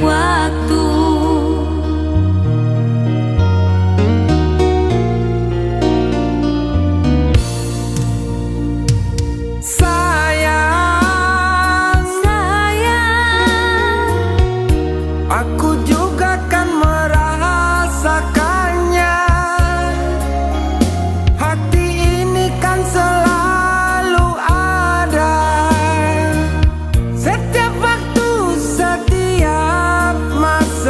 waktu. Aku juga kan merasakannya. Hati ini kan selalu ada, setiap waktu, setiap masa.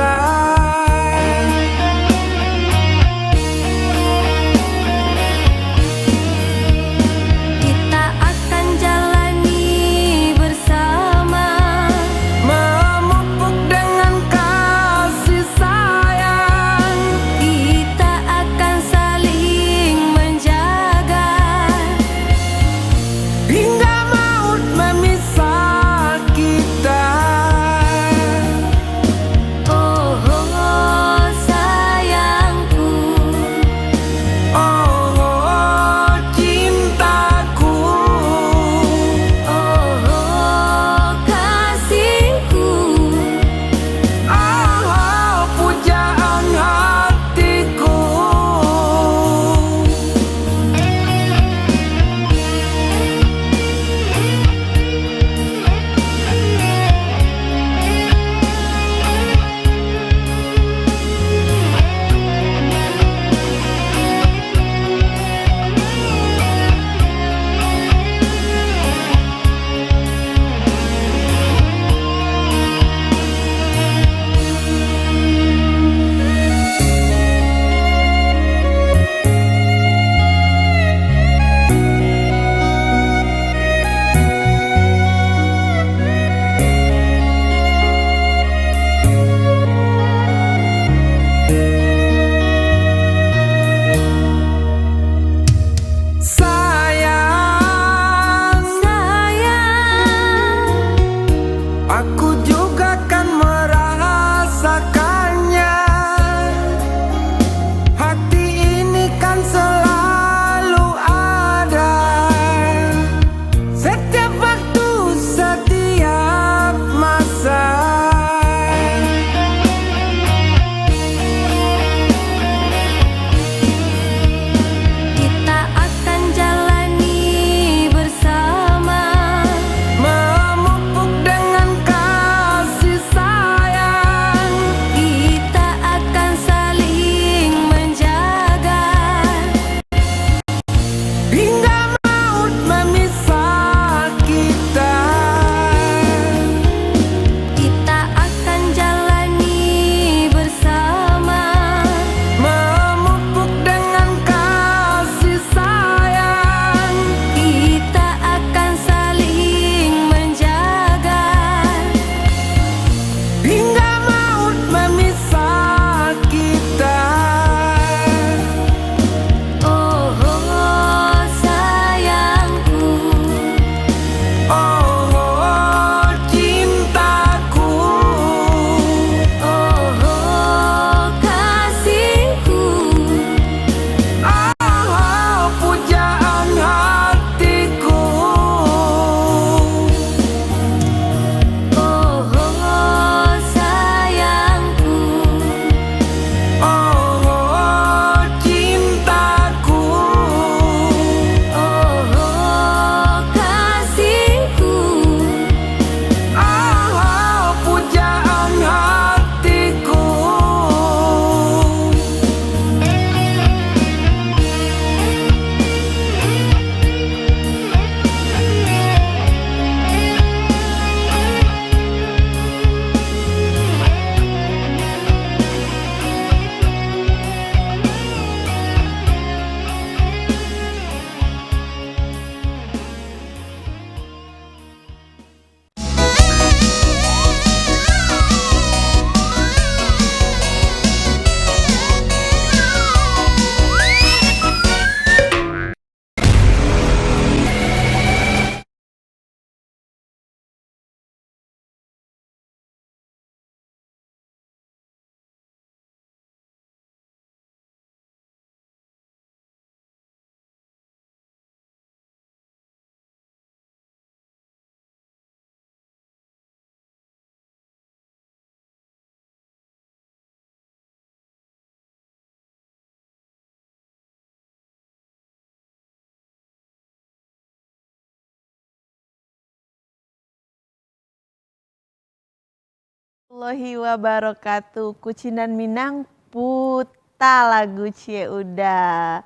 Warahmatullahi wabarakatuh. Kucinan Minang puta lagu cie udah.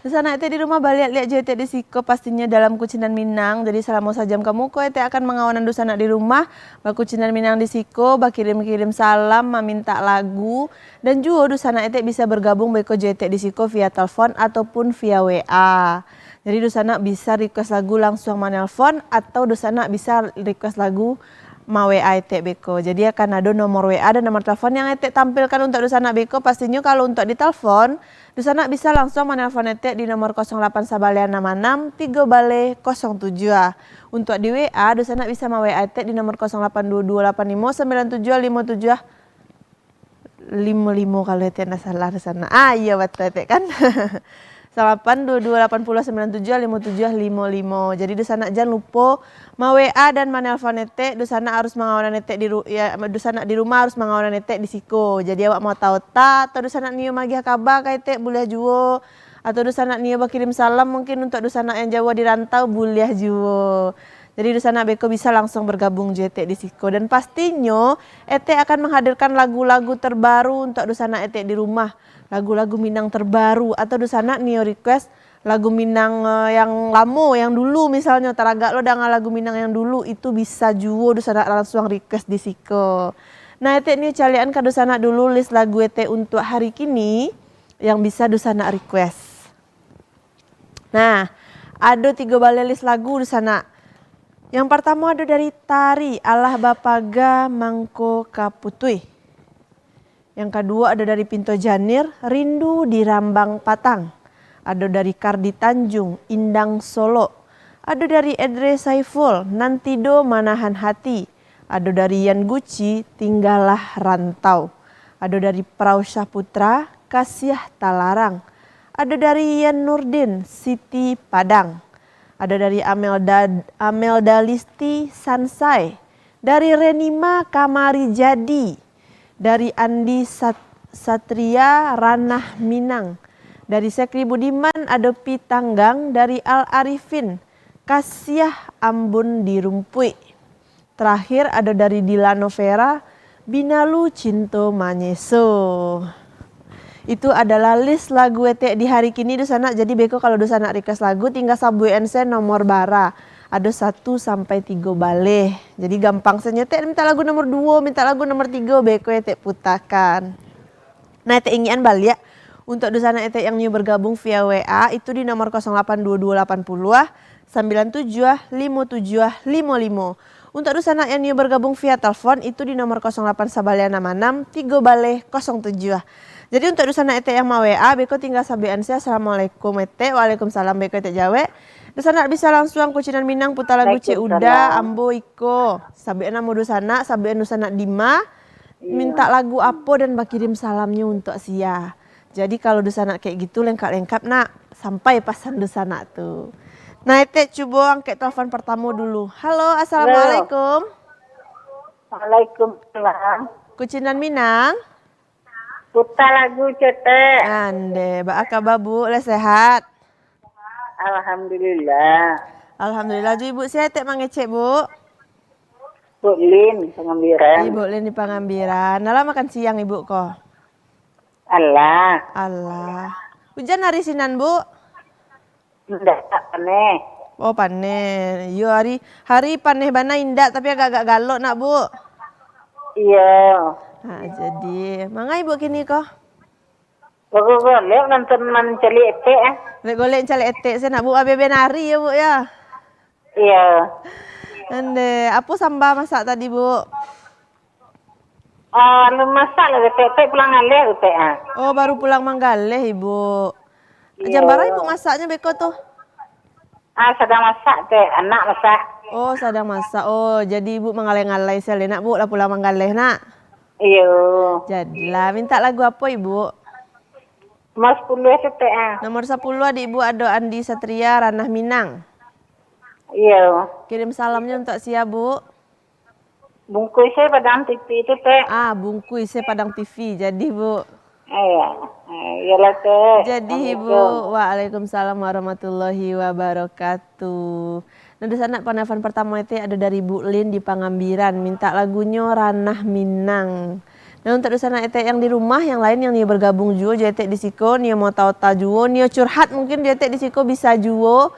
Terus anak di rumah balik lihat JT di siko pastinya dalam Kucinan Minang. Jadi selama sajam kamu ko ete akan mengawanan dosa anak di rumah. Bak Kucinan Minang di siko, bak kirim-kirim salam, meminta lagu. Dan juga dosa anak ete bisa bergabung beko JT di siko via telepon ataupun via WA. Jadi dosa anak bisa request lagu langsung menelpon atau dosa anak bisa request lagu mau WA Etek Beko. Jadi akan ada nomor WA dan nomor telepon yang Etek tampilkan untuk Dusana Beko. Pastinya kalau untuk ditelepon, Dusana bisa langsung menelpon Etek di nomor 08 Sabalian 66 3 Bale 07. Untuk di WA, Dusana bisa mau WA Etek di nomor 082285 9757 55 kalau Etek tidak salah Dusana. Ah iya betul Etek kan. 0822875755. Jadi Dusana jangan lupa mau WA dan menelpon Etek. Dusana harus mengawanan Etek Dusana di rumah harus mengawanan Etek di siko. Jadi awak mau tahu tak atau Dusana niu magi kabar ka Etek boleh juo. Atau Dusana niu kirim salam mungkin untuk Dusana yang Jawa di rantau boleh juo. Jadi Dusana Beko bisa langsung bergabung JT di siko. Dan pastinya Etek akan menghadirkan lagu-lagu terbaru untuk Dusana Etek di rumah. Lagu-lagu Minang terbaru atau Dusana Nio request lagu Minang yang lama yang dulu misalnya teragak lo dengan lagu Minang yang dulu itu bisa juga Dusana langsung request di siko. Nah Etek ini calian ke Dusana dulu list lagu Etek untuk hari kini yang bisa Dusana request. Nah ada 3 balai list lagu Dusana. Yang pertama ada dari Tari Allah Bapaga Mangko Kaputui. Yang kedua ada dari Pinto Janir, Rindu di Rambang Patang. Ada dari Kardi Tanjung, Indang Solo. Ada dari Edre Saiful, Nantido Manahan Hati. Ada dari Yan Guci, Tinggallah Rantau. Ada dari Prausya Putra, Kasiah Talarang. Ada dari Yan Nurdin, Siti Padang. Ada dari Amelda Listi, Sansai. Dari Renima Kamari Jadi. Dari Andi Satria Ranah Minang. Dari Sekri Budiman Adopi Tanggang. Dari Al Arifin Kasiah Ambon di Rumpui. Terakhir ada dari Dilano Vera Binalu Cinto Manyeso. Itu adalah list lagu Etek di hari kini Dusana. Jadi Beko kalau Dusana request lagu tinggal sabu NC nomor bara. Ada 1 sampai 3 baleh. Jadi gampang saja Etek minta lagu nomor 2, minta lagu nomor 3 Beko Etek putakan. Nah Etek inginan balik untuk Dusana Etek yang new bergabung via WA itu di nomor 082280 975755. Untuk Dusana yang new bergabung via telepon itu di nomor 08 Sabalian 66 3 Baleh 07. Jadi untuk Dusana Etek yang mau WA Beko tinggal sabian saya Assalamualaikum Etek. Waalaikumsalam Beko Etek Jawa. Dusana bisa langsung Kucinan Minang putar lagu Ceuda Ambo Iko. Sabian namu Dusana, sabian Dusana Dima. Minta lagu apa dan bakirim salamnya untuk Sia. Jadi kalau Dusana kayak gitu lengkap-lengkap nak sampai pasan Dusana tuh. Nah Etek coba angkat telepon pertama dulu. Halo, assalamualaikum. Waalaikumsalam. Kucinan Minang. Putar lagu Cetek. Ande, baka babu, le sehat. Alhamdulillah. Alhamdulillah, ju ibu sehat Etek mangecek bu. Bu Lin, pengambiran. Ibu Lin di Pangambiran. Nala makan siang ibu kok. Allah. Allah. Hujan hari Sinan bu. Ndak aneh. Oh paneh. Yo hari paneh bana indah tapi agak-agak galok nak bu. Iya. Nah, jadi mangga ibu kini kok. Golek nonton mencari Etek ah. Lek golek cale Etek saya nak bu abebe nari ya bu ya. Iya. Ande, apa sambal masak tadi bu? Lu masak lah Etek pulang alih Etek ah. Oh baru pulang Manggaleh ibu. Iya. Jam berapa ibu masaknya Beko tuh? Sedang masak Teh, anak masak. Oh sedang masak. Oh jadi ibu mengalih-ngalih sekali nak bu lah pulang Manggaleh nak. Iya. Jadilah minta lagu apa ibu? Mas 10 Etek ah. Nomor 10 adik ibu ada Andi Satria Ranah Minang. Iya. Kirim salamnya untuk siapa bu? Bungkusnya pada TV itu Teh. Bungkus saya Padang TV jadi bu. Iya. Iyalah teh. Jadi Ibu, waalaikumsalam warahmatullahi wabarakatuh. Nah, di sana penelpon pertama itu ada dari Bu Lin di Pangambiran, minta lagunya Ranah Minang. Nah, untuk di sana itu yang di rumah, yang lain yang dia bergabung juga, jadi di siko, dia mau tahu juo, dia curhat mungkin jadi di siko bisa juo.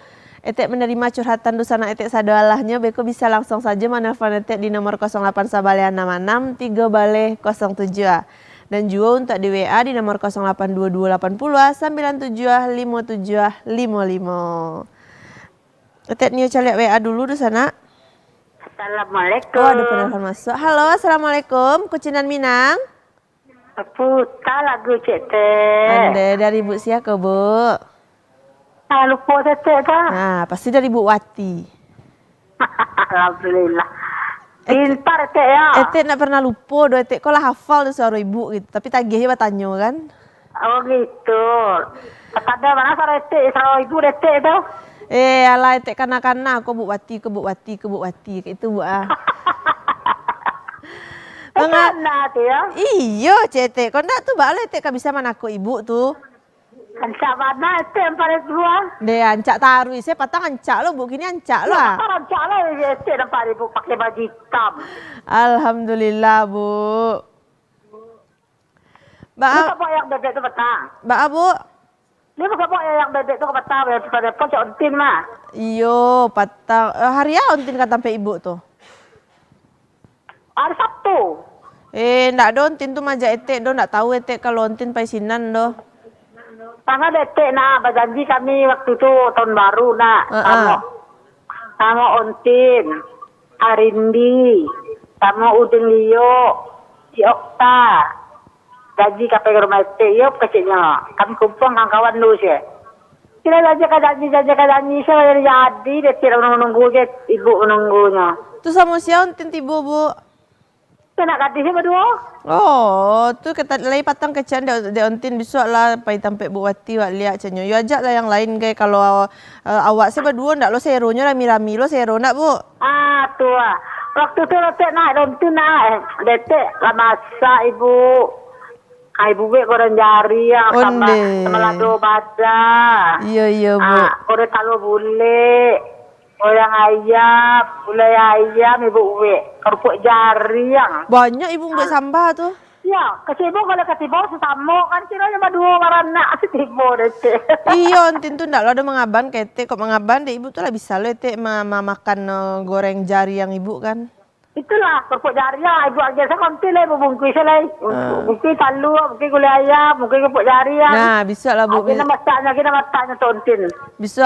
Etek menerima curhatan dusana etek sadoalahnya, beko bisa langsung saja menelpon etek di nomor 08 sabalian 66 3 bale 07. Dan juga untuk di WA di nomor 082280 975755. Etek Nio cari WA dulu di sana. Assalamualaikum. Oh, ada penelpon masuk. Halo, assalamualaikum. Kucinan Minang. Puta lagu cik teh. Anda dari Bu siapa Bu? Lupa teh dah. Nah, pasti dari Bu Wati. Alhamdulillah. Pintar teh ya. Etek nak pernah lupa, do etek kok lah hafal tuh suara ibu gitu. Tapi tagihnya bertanya kan. Oh gitu. Ada mana suara etek, suara ibu etek tu. Alah etek kanak-kanak aku Bu Wati, ke Bu Wati, ke Bu Wati. Kayak itu Bu ah. Mana tu ya? Iya cetek, kau nak tuh balik etek bisa mana aku ibu tuh. Ancak mana etek yang paling dua? Deh ancak taruh, saya patang ancak lo, Bu gini ancak lo. Ancak lah etek nampak ibu pakai baju hitam. Alhamdulillah Bu. Ini kau yang bebek tu petang. Mbak Bu. Ini kau yang bebek tu petang, pada pun cak untin mah. Iyo patang, hari ya untin kata sampai ibu tuh. Hari Sabtu. Ndak do untin tuh majak etek do, ndak tahu etek kalau untin paisinan do. Tangan detek nak berjanji kami waktu tu tahun baru nak sama Ontin, Arindi, sama Udin Lio, si Okta. Janji kapai ke rumah etek, yuk kecilnya. Kami kumpul kawan-kawan dulu sih. Kita janji saya jadi detek menunggu je, ibu menunggunya. Tuh sama siapa untin tiba Bu? Kita nak gadis berdua. Oh, tu kata lagi patang kecian de ontin besok lah pai tampe Bu Wati wak lihat cenyo. Yo ajak lah yang lain kayak kalau awak saya berdua ndak lo seronya rami-rami lo sero nak Bu. Tu ah. Waktu tu letek nak ontin nak detek lah masak ibu. Ibu be goreng jari yang sama lado badak. Iya Bu. Goreng talu bule. Goreng ayam, gulai ayam ibu be. Kerupuk jari yang. Banyak ibu mbak sampah tuh. Ya, kecibo kalau kecibo sesama kan kira cuma dua warna kecibo deh. Iya, ontin tuh ndak lo ada mengaban kete kok mengaban deh ibu tuh lah bisa lo ete makan goreng jari yang ibu kan. Itulah kerupuk jari ya, ibu aja saya konti lah ibu bungkus lah. Mungkin talu, mungkin gulai ayam, mungkin kerupuk jari ya. Nah, bisa lah Bu. Kita masaknya tontin. Bisa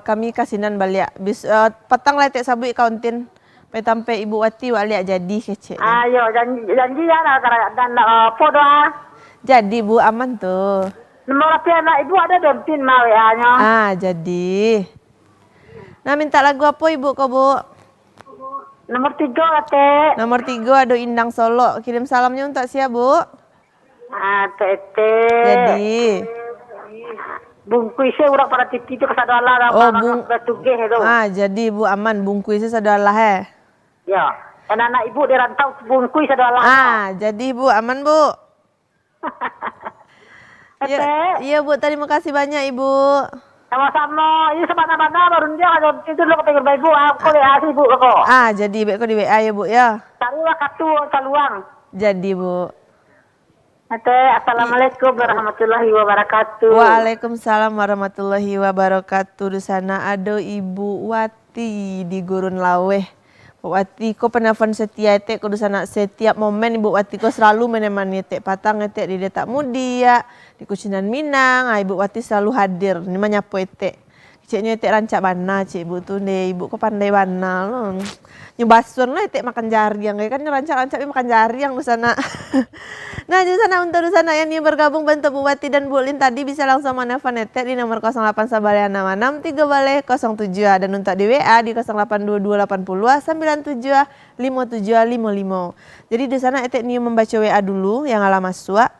kami kasinan balik. Bisa petang lah tek sabui kauntin. Pai tampe Ibu Wati walik jadi kece. Ayo janji ya dan apa doa. Jadi Bu aman tuh. Nomor anak ibu ada tontin mau ya. Jadi. Nah minta lagu apa Ibu kau Bu? Nomor 3 ate. Nomor 3 ada Indang Solo. Kirim salamnya untuk siapa Bu? Tete. Jadi. Bungkusnya udah pada titi itu kesadaran bertugih itu. Jadi Bu aman bungkusnya sadalah Ya. Dan anak ibu di rantau bungkus sadalah. Jadi Bu aman Bu. Iya Bu, terima kasih banyak Ibu. Sama-sama, ini semana-mana baru dia itu lo kepengen bayi bu, aku lihat ibu kok. Jadi baik kau di WA ya Bu ya. Taruhlah kartu saluang. Jadi Bu. Assalamualaikum warahmatullahi wabarakatuh. Waalaikumsalam warahmatullahi wabarakatuh. Di sana ada Ibu Wati di Gurun Laweh. Bu Wati ko penelpon setia etek ko di sana setiap momen Ibu Wati ko selalu menemani etek patang etek di Detak Mudia, di Kucinan Minang. Ibu Wati selalu hadir. Ini menyapu etek. Ciknya etek rancak bana cik ibu tuh deh ibu kok pandai bana loh. Nyobasun lah etek makan jariang kayak kan rancak-rancak makan jariang di sana. Nah di sana untuk di sana yang bergabung bentuk Bu Wati dan Bu Lin tadi bisa langsung menelpon etek di nomor 08 sabalian 66 3 bale 07 dan untuk di WA di 082280 975755. Jadi di sana etek nih membaca WA dulu yang ala masuk.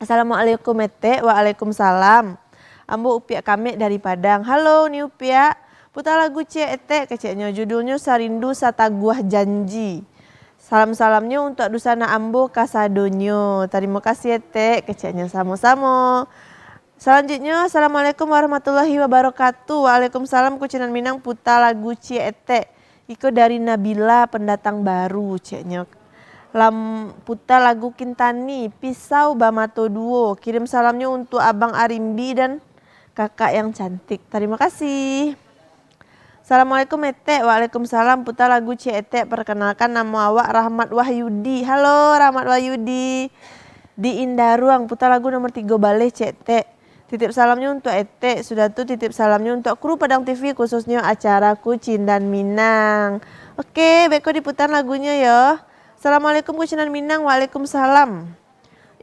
Assalamualaikum etek, waalaikumsalam. Ambo Upia kami dari Padang. Halo nih Upia. Putar lagu C etek keceknya judulnya Sarindu Sataguah Janji. Salam-salamnya untuk Dusana Ambo Kasadonyo. Terima kasih ya Teh, keceknya sama-sama. Selanjutnya, Assalamualaikum warahmatullahi wabarakatuh. Waalaikumsalam Kucinan Minang puta lagu cie ete. Iko dari Nabila pendatang baru ceknya. Puta lagu Kintani, Pisau Bamato Duo. Kirim salamnya untuk Abang Arimbi dan kakak yang cantik. Terima kasih. Assalamualaikum Ete, waalaikumsalam puta lagu Ete. Perkenalkan nama awak Rahmat Wahyudi. Halo Rahmat Wahyudi. Di Indaruang puta lagu nomor 3 Baleh Ete. Titip salamnya untuk Ete. Sudah tuh titip salamnya untuk kru Padang TV khususnya acara Kucindan Minang. Oke, beko diputar lagunya ya. Assalamualaikum Kucindan Minang, waalaikumsalam.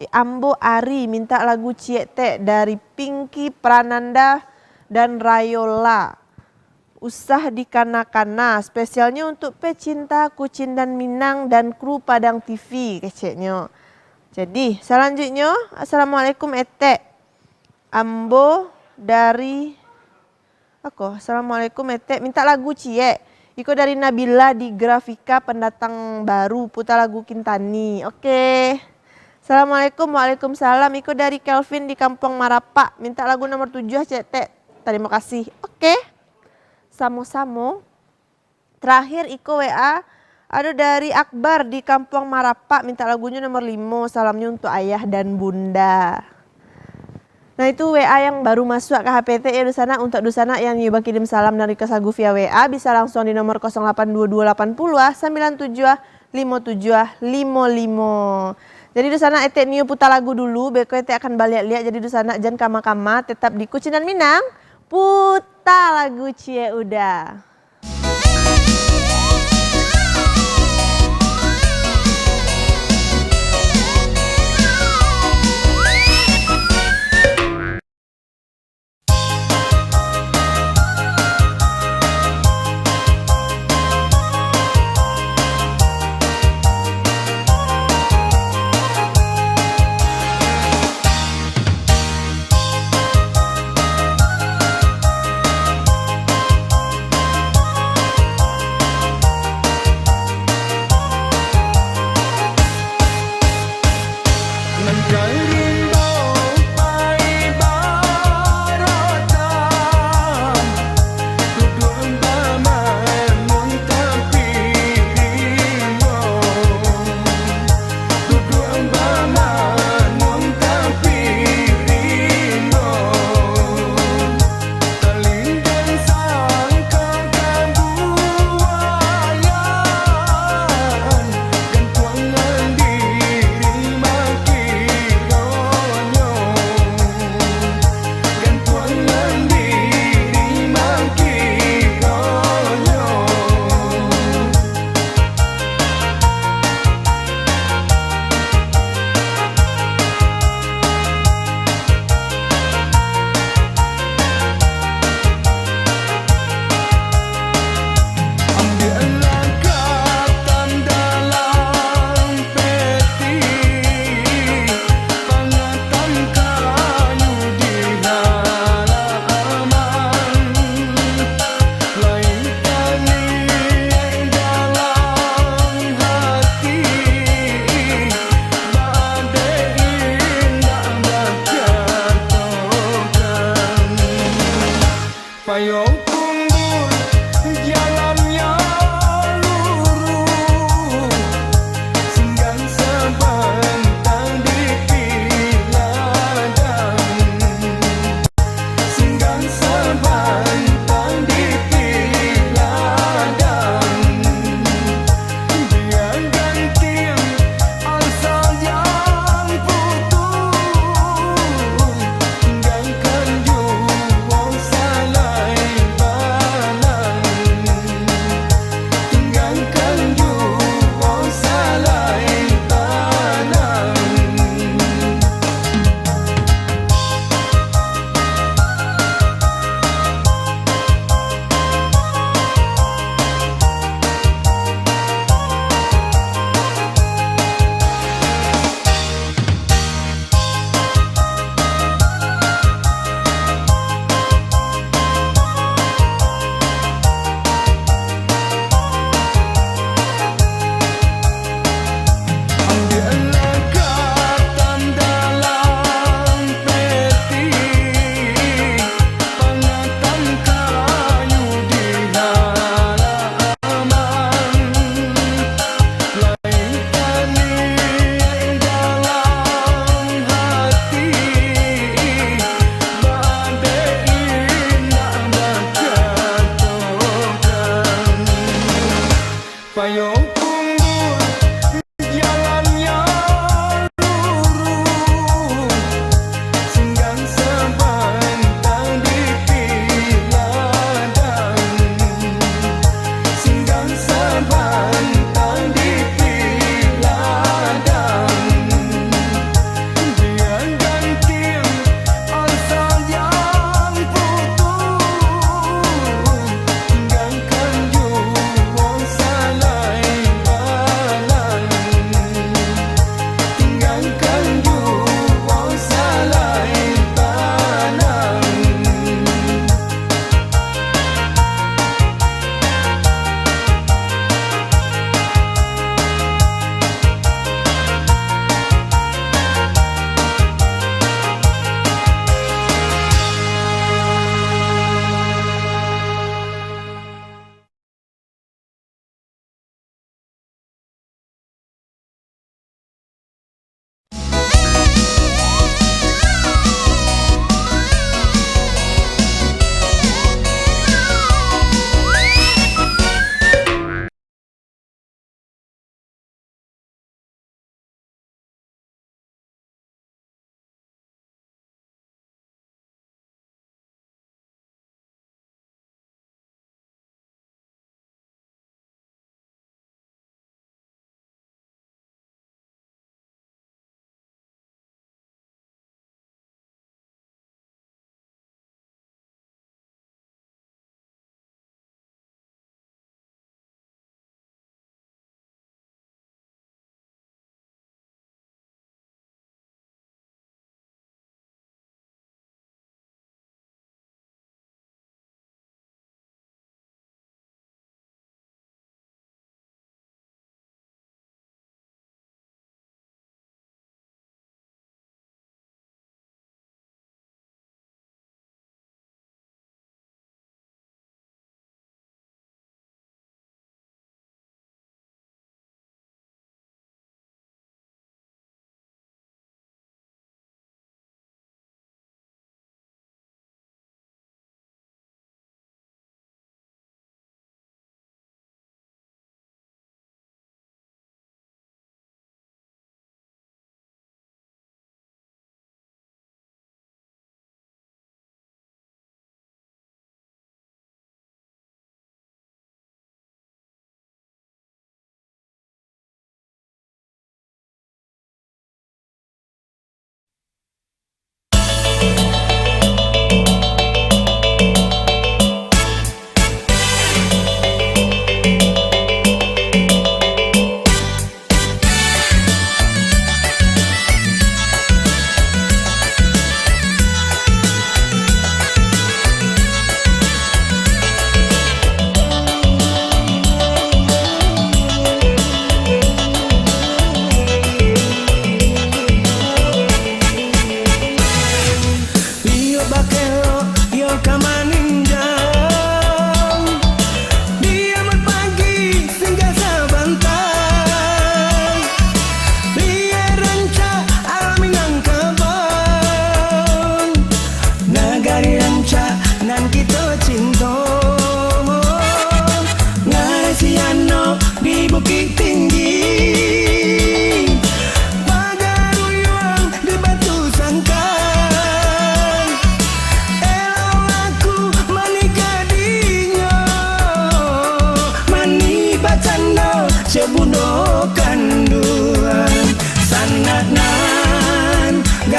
Ambo Ari minta lagu Ete dari Pinky Prananda dan Rayola. Usah dikana-kana, spesialnya untuk pecinta Kucindan Minang dan kru Padang TV keceknya. Jadi selanjutnya, Assalamualaikum Ete. Ambo dari Assalamualaikum Ete, minta lagu Cie. Iko dari Nabila di Grafika pendatang baru, putar lagu Kintani. Oke. Assalamualaikum, waalaikumsalam. Iko dari Kelvin di Kampung Marapa, minta lagu nomor 7 Ete. Terima kasih. Oke. Samo-samo. Terakhir Iko WA ada dari Akbar di Kampung Marapa, minta lagunya nomor 5. Salamnya untuk ayah dan bunda. Nah itu WA yang baru masuk ke HPT ya Dusana. Untuk Dusana yang nyoba kirim salam dari Kesagu via WA bisa langsung di nomor 082280 975755. Jadi Dusana Ete niu putar lagu dulu, beko Ete akan balik lihat. Jadi Dusana jangan kama-kama, tetap di Kucindan Minang. Puta lagu Cie udah.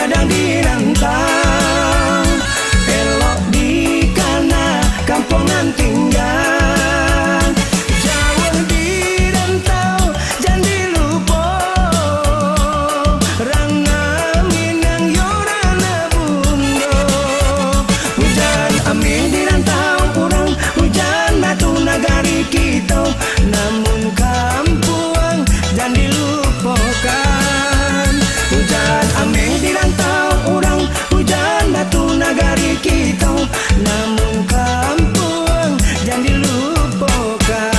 gadang di rantau, elok di kana kampungan tinggal. Jauh di rantau jangan dilupa, rana minang yorana bundo. Hujan amin di rantau kurang, hujan batu nagari kita, namun kampuang jangan dilupakan. Hujan amin di rantau kurang, hujan batu nagari kita, namun kampuang jangan dilupakan.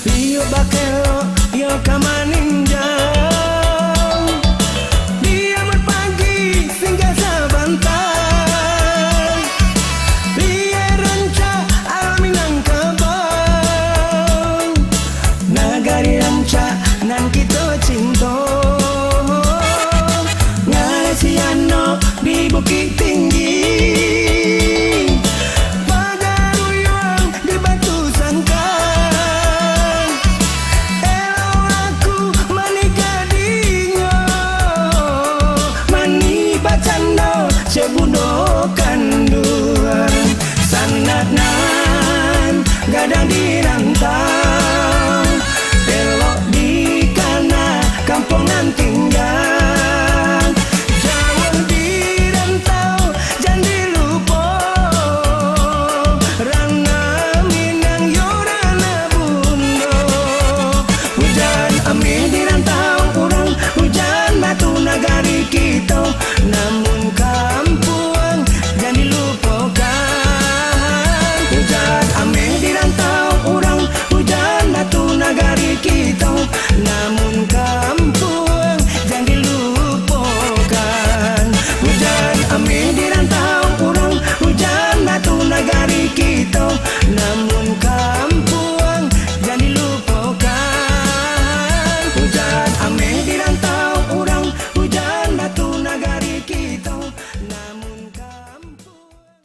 Rio bakelo, yo kamaninjau, dia berpagi singgah sabantai. Dia renca alaminang kabang, nagari renca nan kita cinta. Ngalesiano di bukit tinggi, pagaruyang di batu sangkar. Elok aku menikah dinyo, mani bacando sebudo kanduan. Sanatnan gadang di rantau, elok di kana kampungan tinggal. Jauh di rantau jangan dilupa, rana minang yorana bundo. Hujan amin di rantau kurang, hujan batu nagari kita, namun kampuang jangan dilupakan. Hujan amin di rantau kurang, hujan batu nagari kita, namun kampuang jangan dilupakan. Hujan amin di rantau kurang, hujan batu nagari kita, namun kampuang jangan dilupakan. Hujan amin di rantau kurang, hujan batu nagari kita, namun kampuang.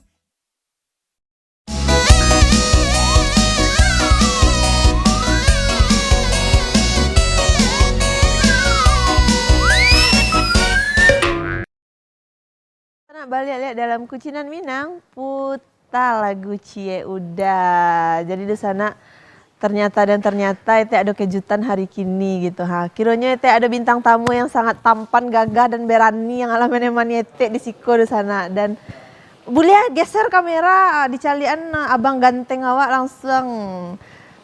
Anak balik lihat dalam Kucinan Minang, puta lagu Cie udah. Jadi di sana ternyata itu ada kejutan hari kini gitu ha. Kiranya itu ada bintang tamu yang sangat tampan, gagah dan berani yang alamannya maniete di siko di sana. Dan boleh geser kamera dicalian abang ganteng awak langsung.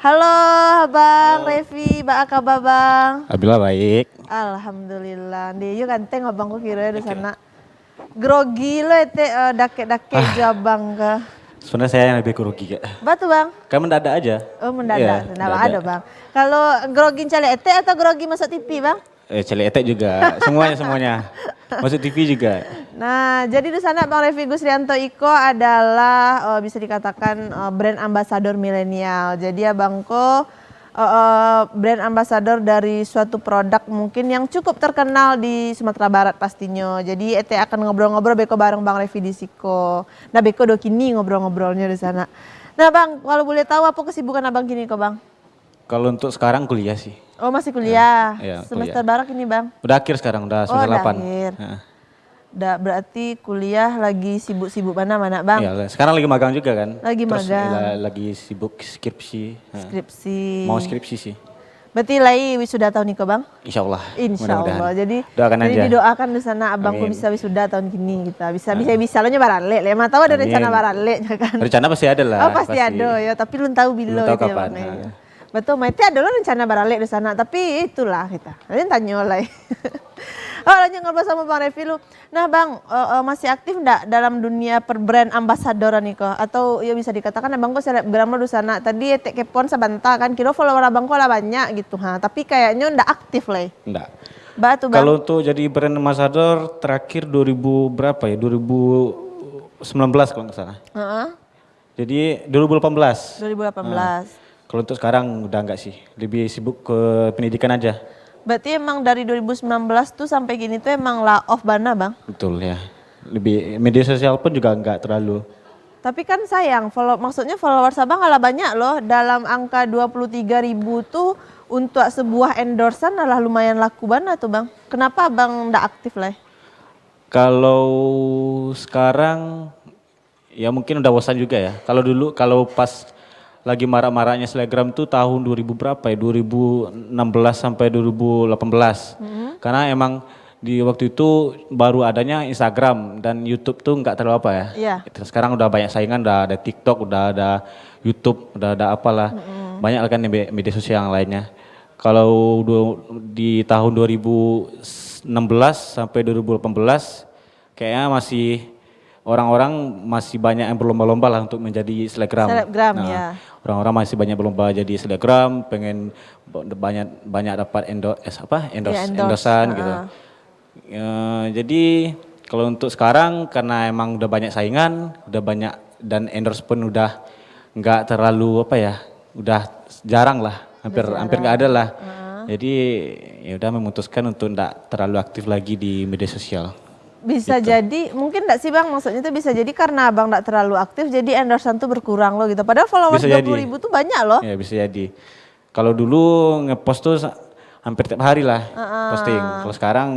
Halo Abang Revi, ba kabar Bang? Alhamdulillah baik. Alhamdulillah. Dia yuk ganteng abangku kira di sana. Grogi lo itu dake-dake jabang ke. Sebenarnya saya yang lebih grogi kak. Batu Bang? Kayak mendadak aja. Oh mendadak, Iya, nah, mendadak. ada Bang. Kalau grogi cale ete atau grogi masuk TV Bang? Celi etek juga, semuanya. Masuk TV juga. Nah, jadi di sana Bang Revi Gusrianto Iko adalah bisa dikatakan brand ambassador milenial. Jadi abangku brand ambassador dari suatu produk mungkin yang cukup terkenal di Sumatera Barat pastinya. Jadi ete akan ngobrol-ngobrol beko bareng Bang Revi di Siko. Nah, beko do kini ngobrol-ngobrolnya di sana. Nah, Bang, kalau boleh tahu apa kesibukan Abang kini kok, Bang? Kalau untuk sekarang kuliah sih. Oh, masih kuliah. Iya, Semester kuliah. berapa ini, Bang? Udah akhir sekarang, udah semester udah 8. akhir. Heeh. Udah berarti kuliah lagi sibuk-sibuk mana Bang? Iya, sekarang lagi magang juga kan. Lagi Terus magang. lagi sibuk skripsi. Heeh. Skripsi. Mau skripsi sih. Berarti lagi wisuda tahun ini kok, Bang? Insya Allah. Insya mudah-mudahan. Allah. Jadi Doakan aja. didoakan di sana abangku Amin. bisa wisuda tahun ini kita. Bisa lo barale. Lema tahu ada Amin. rencana barale kan. Rencana pasti ada lah. Oh pasti ada ya, tapi belum tahu bilo Belum tahu itu ya, kapan, Bang, ya. ha. Betul, Maite ada lo rencana barale di sana, tapi itulah kita. Nanti tanya lah. Oh lanjut ngobrol sama Bang Revi lu. Nah Bang, masih aktif ndak dalam dunia per brand ambasadoran nih kok? Atau ya bisa dikatakan abang kok selebgram lo di sana. Tadi tek kepon sabanta kan, kira follower abang kok lah banyak gitu ha. Tapi kayaknya ndak aktif lah. Enggak. Batu Bang. Kalau untuk jadi brand ambassador terakhir 2000 berapa ya? 2019 kalau nggak salah. Heeh. Jadi 2018. 2018. Kalau untuk sekarang udah enggak sih. Lebih sibuk ke pendidikan aja. Berarti emang dari 2019 tuh sampai gini tuh emang lah off bana Bang? Betul ya. Lebih media sosial pun juga enggak terlalu. Tapi kan sayang, maksudnya followers abang kalah banyak loh. Dalam angka 23.000 tuh untuk sebuah endorsean adalah lumayan laku banget tuh Bang. Kenapa abang ndak aktif lah? Kalau sekarang ya mungkin udah bosan juga ya. Kalau dulu kalau pas lagi marak-maraknya selebgram tuh tahun 2000 berapa ya? 2016 sampai 2018. Karena emang di waktu itu baru adanya Instagram dan YouTube tuh nggak terlalu apa ya. Iya. Sekarang udah banyak saingan, udah ada TikTok, udah ada YouTube, udah ada apalah. Banyak kan media sosial yang lainnya. Kalau di tahun 2016 sampai 2018 kayaknya masih orang-orang masih banyak yang berlomba-lomba lah untuk menjadi selebgram. Selebgram ya. Orang-orang masih banyak berlomba jadi selebgram, pengen banyak dapat endorsean gitu. Jadi kalau untuk sekarang karena emang udah banyak saingan, udah banyak dan endorse pun udah nggak terlalu apa ya, udah jarang lah, hampir nggak ada lah. Jadi ya udah memutuskan untuk nggak terlalu aktif lagi di media sosial. Bisa jadi, mungkin enggak sih Bang, maksudnya itu bisa jadi karena Abang enggak terlalu aktif jadi endorsean tuh berkurang loh gitu. Padahal followers 20.000 tuh banyak loh. Ya bisa jadi. Kalau dulu ngepost tuh hampir tiap hari lah posting. Kalau sekarang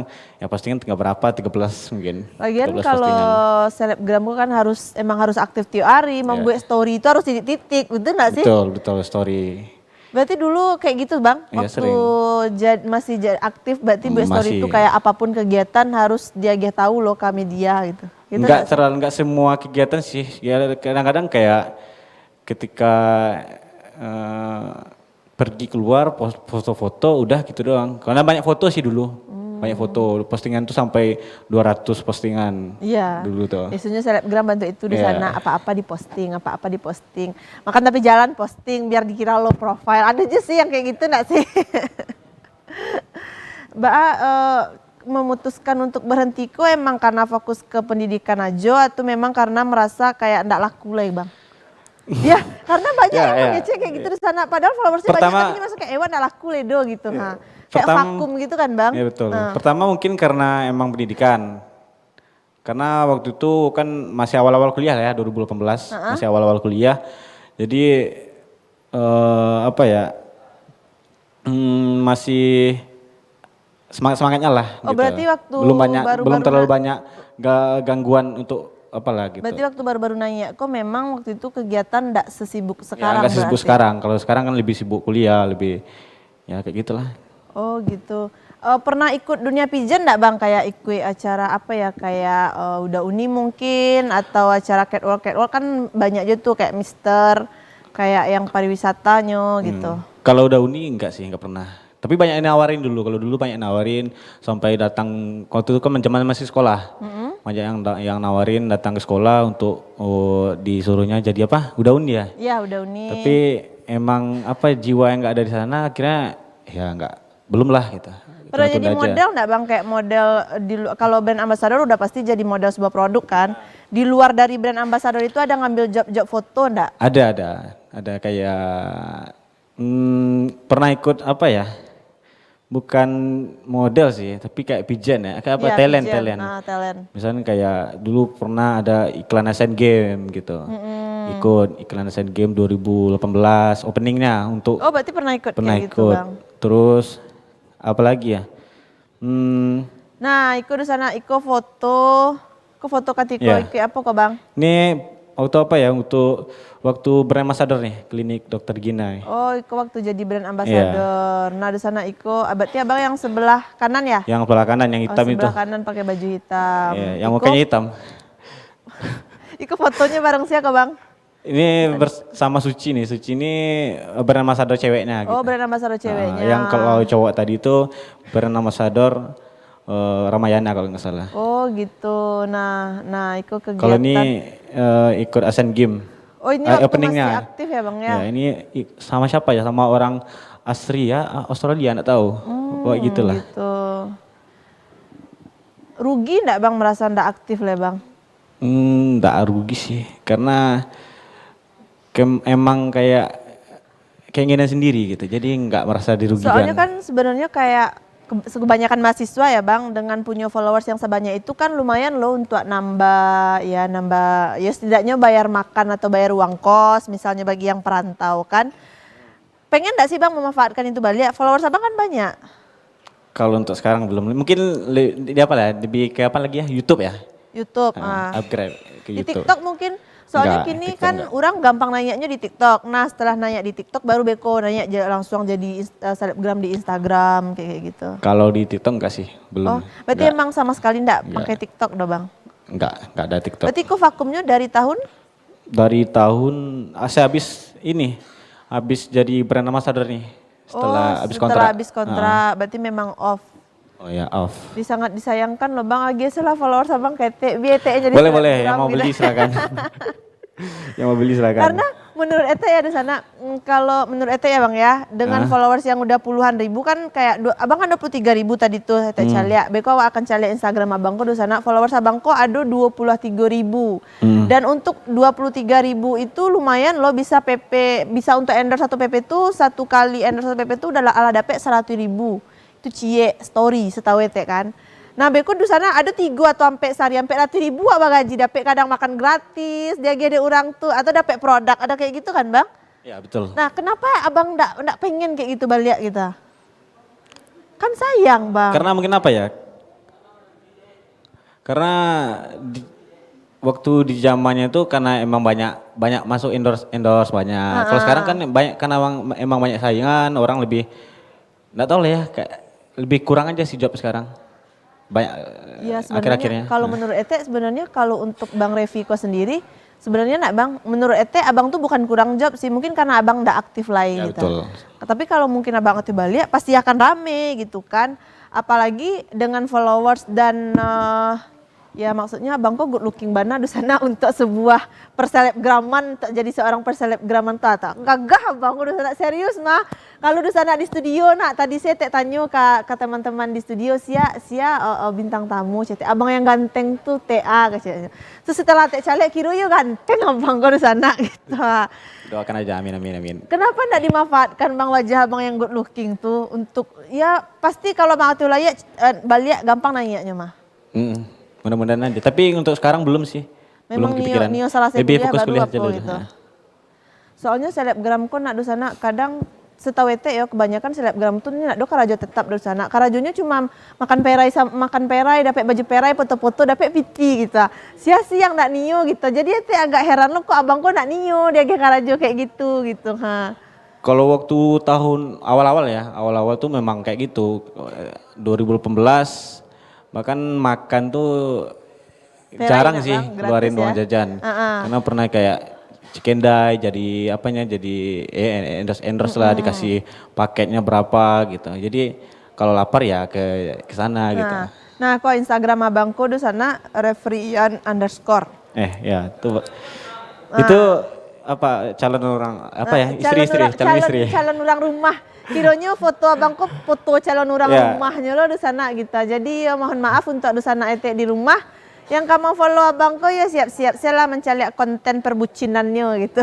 ya postingan tinggal berapa, 13 mungkin. Lagian 13 kalau postingan. selebgram kan emang harus aktif tiap hari, membuat story itu harus titik-titik, betul enggak sih? Betul story. Berarti dulu kayak gitu Bang, Iya, waktu masih aktif berarti buat story Masih. itu kayak apapun kegiatan harus dia tahu loh ke media gitu. Gitu Enggak semua kegiatan sih. Ya kadang-kadang kayak ketika pergi keluar foto-foto udah gitu doang. Karena banyak foto sih dulu. Banyak foto, postingan tuh sampai 200 postingan Iya. dulu tuh. Isunya selebgram bantu itu di Iya. sana apa-apa diposting. Makan tapi jalan posting biar dikira lo profile. Ada aja sih yang kayak gitu enggak sih? Mbak memutuskan untuk berhenti kok emang karena fokus ke pendidikan aja atau memang karena merasa kayak enggak laku lah Bang? Ya, karena banyak yang ngece kayak gitu di sana. Padahal followersnya banyak tapi merasa kayak enggak laku ledo gitu. Kayak vakum gitu kan Bang? Iya betul. Pertama mungkin karena emang pendidikan. Karena waktu itu kan masih awal-awal kuliah ya, 2018. Masih awal-awal kuliah. Jadi apa ya, masih semangatnya lah. Oh gitu. berarti waktu belum terlalu banyak gangguan untuk apalah gitu. Berarti waktu baru-baru nanya, kok memang waktu itu kegiatan enggak sesibuk Ya sekarang nggak sesibuk sekarang. Kalau sekarang kan lebih sibuk kuliah, lebih ya kayak gitulah. Oh gitu. Pernah ikut dunia pigeon enggak Bang? Kayak ikut acara apa ya? Kayak udah uni mungkin atau acara catwalk kan banyak aja tuh kayak Mister, kayak yang pariwisatanya gitu. Kalau udah uni enggak sih, enggak pernah. Tapi banyak yang nawarin dulu. Kalau dulu banyak nawarin sampai datang waktu itu kan zaman masih sekolah. Banyak yang nawarin datang ke sekolah untuk disuruhnya jadi apa? Udah uni ya? Iya, udah uni. Tapi emang apa jiwa yang enggak ada di sana akhirnya ya enggak belum lah gitu. Pernah jadi model enggak Bang? Kayak model kalau brand ambassador udah pasti jadi model sebuah produk kan. Di luar dari brand ambassador itu ada ngambil job foto enggak? Ada kayak pernah ikut apa ya? Bukan model sih, tapi kayak pigeon ya, kayak apa Iya, talent. talent. Misalnya kayak dulu pernah ada iklan Asian Game gitu. Ikut iklan Asian Game 2018 openingnya untuk. Oh berarti pernah ikut Pernah kayak ikut. gitu Bang? Terus apa lagi ya? Nah, ikut di sana, ikut foto katiko, Iya. ikut apa kok Bang? Ini waktu apa ya? Waktu brand ambassador nih, klinik Dokter Gina. Oh, ikut waktu jadi brand ambassador. Nah, di sana ikut, berarti Abang yang sebelah kanan ya? Yang sebelah kanan yang hitam itu. Sebelah kanan pakai baju hitam. Iya, yang mukanya hitam. Ikut fotonya bareng siapa Bang? Ini bersama Suci nih. Suci ini brand ambassador ceweknya. Oh, Gitu. brand ambassador ceweknya. Yang kalau cowok tadi itu brand ambassador Ramayana kalau nggak salah. Oh gitu. Nah ikut kegiatan. Kalau ini ikut Asian Games. Oh ini waktu openingnya. masih aktif ya Bang ya? Ya ini sama siapa ya? Sama orang Australia nggak tahu. Wah gitulah. Gitu. Rugi enggak Bang merasa enggak aktif lah Bang? Nggak rugi sih, karena emang kayak keinginan sendiri gitu. Jadi nggak merasa dirugikan. Soalnya kan sebenarnya kayak kebanyakan mahasiswa ya Bang, dengan punya followers yang sebanyak itu kan lumayan loh untuk nambah ya setidaknya bayar makan atau bayar uang kos misalnya bagi yang perantau kan. Pengen enggak sih Bang memanfaatkan itu balik? Followers Abang kan banyak. Kalau untuk sekarang belum. Mungkin di apa lah? Lebih ke apa lagi ya? YouTube ya? YouTube. Upgrade ke Di YouTube. TikTok mungkin soalnya Enggak, kini TikTok kan enggak. orang gampang nanyanya di TikTok. Nah setelah nanya di TikTok baru beko nanya langsung jadi selebgram di Instagram kayak gitu. Kalau di TikTok enggak sih, belum. Oh berarti Enggak. emang sama sekali enggak Enggak. pakai TikTok dah Bang? Enggak ada TikTok. Berarti kok vakumnya dari tahun? Dari tahun saya habis jadi brand ambassador nih. Setelah habis kontrak. Setelah habis kontrak berarti memang off. Oh ya, off. Sangat disayangkan loh Bang, lagi salah followers Abang ketek, biete jadi Boleh, yang selebgram mau gitu. beli silakan. Yang mau beli silakan. Karena menurut Ete ya di sana, kalau menurut Ete ya Bang ya, dengan followers yang udah puluhan ribu kan kayak, Abang kan 23.000 tadi tuh Ete caliak. Beko akan caliak Instagram Abang kok di sana, followers Abang kok ada 23.000. Dan untuk 23.000 itu lumayan loh bisa bisa untuk endorse satu PP tuh, satu kali endorse satu PP tuh udah ala dapet 100.000. Itu cie story setahu Ete kan. Nah beko di sana ada 3 atau sampai 100.000 abang gaji dapet kadang makan gratis, dia gede orang tuh atau dapet produk ada kayak gitu kan Bang? Ya, betul. Nah kenapa abang ndak pengen kayak gitu balik kita? Kan sayang Bang. Karena mungkin apa ya? Karena waktu di zamannya itu karena emang banyak masuk endorse banyak. Kalau sekarang kan banyak karena emang banyak saingan, orang lebih nggak tahu lah ya, kayak lebih kurang aja sih job sekarang. Banyak Ya akhir-akhirnya. sebenarnya kalau menurut Ete sebenarnya kalau untuk Bang Reviko sendiri sebenarnya nak Bang, menurut Ete abang tuh bukan kurang job sih, mungkin karena abang ndak aktif lagi Ya, gitu. betul. Tapi kalau mungkin abang aktif balik pasti akan rame gitu kan. Apalagi dengan followers dan ya maksudnya abang kok good looking bana di sana untuk sebuah perselebgraman, untuk jadi seorang perselebgraman tata. Gagah abang di sana serius mah. Kalau di sana di studio nak tadi saya tanya ke teman-teman di studio sia bintang tamu cete abang yang ganteng tuh TA katanya. Terus setelah calek kira yo ganteng abang kok di sana gitu. Doakan aja, amin. Kenapa enggak dimanfaatkan Bang wajah abang yang good looking tuh untuk ya pasti kalau Bang Atul layak balik gampang nanyanya mah. Mudah-mudahan aja. Tapi untuk sekarang belum sih. Memang belum kepikiran. Nio salah saya Lebih kuliah fokus baru kuliah apa aja dulu. gitu. Soalnya selebgram kok nak di sana kadang setahu Ete ya kebanyakan selebgram tuh nak do karajo tetap di sana. Karajonya cuma makan perai dapat baju perai foto-foto dapat piti gitu. Sia-sia yang nak Nio gitu. Jadi Ete agak heran lo kok abang kok nak Nio dia kayak karajo kayak gitu. Kalau waktu tahun awal-awal tuh memang kayak gitu. 2018 bahkan makan tuh Perai jarang nak, sih Bang, keluarin gratis uang ya? jajan. Karena pernah kayak Cikendai jadi endorse lah dikasih paketnya berapa gitu. Jadi kalau lapar ya ke sana gitu. Nah kok Instagram abangku di sana refrian_. Ya tuh. Itu apa calon orang apa ya calon istri. Calon orang rumah. Kiranya foto abang kok foto calon orang Ya. rumahnya lo di sana gitu. Jadi ya mohon maaf untuk di sana Ete di rumah. Yang kamu follow abang kok ya siap-siap saya lah mencari konten perbucinannya gitu.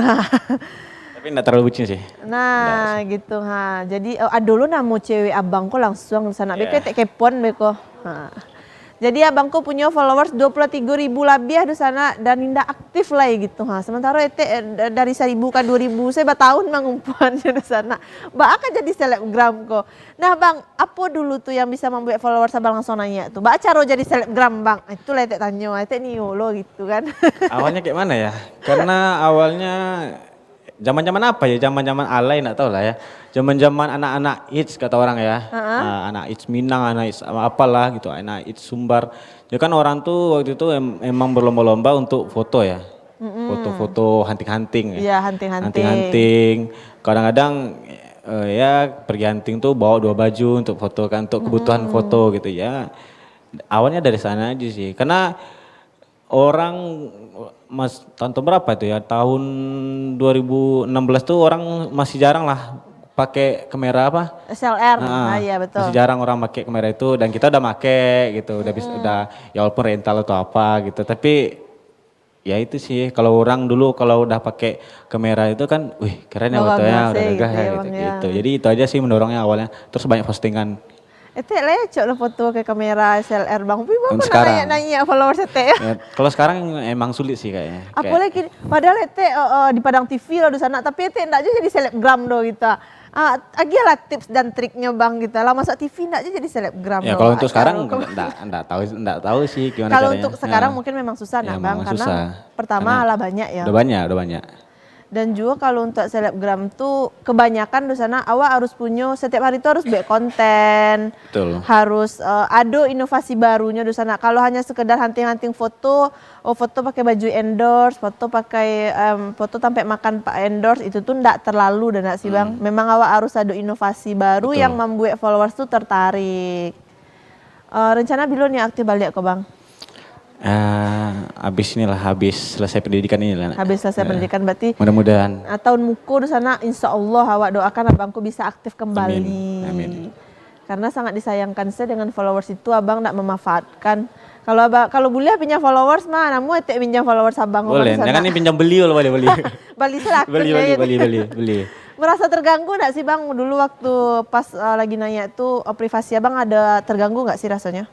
Tapi enggak terlalu bucin sih. Nah gitu Jadi dulu namu cewek abang kok langsung di sana. Beko Ete kepon beko. Jadi abangku punya followers 23.000 lebih di sana dan tidak aktif lagi gitu. Sementara Ete dari 1.000 ke 2.000 saya bertahun mengumpulannya di sana. Akan jadi selebgram kok. Nah Bang, apa dulu tuh yang bisa membuat followers abang langsung nanya tuh? Cara jadi selebgram Bang? Itu lah Ete tanya, Ete niyo lo gitu kan. Awalnya kayak mana ya? Karena awalnya zaman-zaman apa ya? Zaman-zaman alay enggak tahu lah ya. Zaman-zaman anak-anak hits kata orang ya. Anak hits Minang, anak hits apalah gitu, anak hits Sumbar. Ya kan orang tuh waktu itu emang berlomba-lomba untuk foto ya. Foto-foto hunting-hunting ya. Iya, hunting-hunting. Hunting-hunting. Kadang-kadang ya pergi hunting tuh bawa 2 baju untuk foto kan, untuk kebutuhan foto gitu ya. awalnya dari sana aja sih. Karena orang tahun berapa itu ya? Tahun 2016 tuh orang masih jarang lah pakai kamera apa? SLR. Nah, Iya betul. masih jarang orang pakai kamera itu dan kita udah make gitu, udah bisa udah ya walaupun rental atau apa gitu. Tapi ya itu sih kalau orang dulu kalau udah pakai kamera itu kan, wih keren ya Oh, fotonya, gagah udah sih gagah gitu ya ya, gitu, Bang, ya. gitu. Jadi itu aja sih mendorongnya awalnya. Terus banyak postingan. Lecok lo foto ke kamera SLR bang. Tapi bang Untuk kok sekarang. nanya followers ya. Ya, kalau sekarang emang sulit sih kayaknya. Apalagi padahal di Padang TV lo di sana, tapi ndak aja jadi selebgram do kita. Agi lah tips dan triknya bang kita. Lah masuk TV ndak aja jadi selebgram. Ya kalau untuk sekarang enggak tahu sih gimana Kalau caranya. untuk sekarang Ya. mungkin memang susah Ya, nah bang, memang karena susah. pertama Karena lah banyak ya. Udah banyak. Dan juga kalau untuk selebgram tuh kebanyakan di sana awak harus punya setiap hari itu harus buat konten. Betul. Harus ada inovasi barunya di sana. Kalau hanya sekedar hunting-hunting foto, foto pakai baju endorse, foto sampai makan pak endorse itu tuh ndak terlalu dan sih bang. Memang awak harus ada inovasi baru Betul. yang membuat followers tuh tertarik. Rencana bilo nih aktif balik kok bang? Habis selesai pendidikan ini lah. Habis selesai pendidikan berarti Mudah-mudahan. tahun muku di sana insya Allah awak doakan abangku bisa aktif kembali. Amin. Karena sangat disayangkan saya dengan followers itu abang tidak memanfaatkan. Kalau boleh pinjam followers mah, namun pinjam followers abang. Boleh, jangan ini pinjam beli loh boleh. Bali selaku beli. Merasa terganggu enggak sih bang dulu waktu pas lagi nanya itu privasi abang ada terganggu nggak sih rasanya?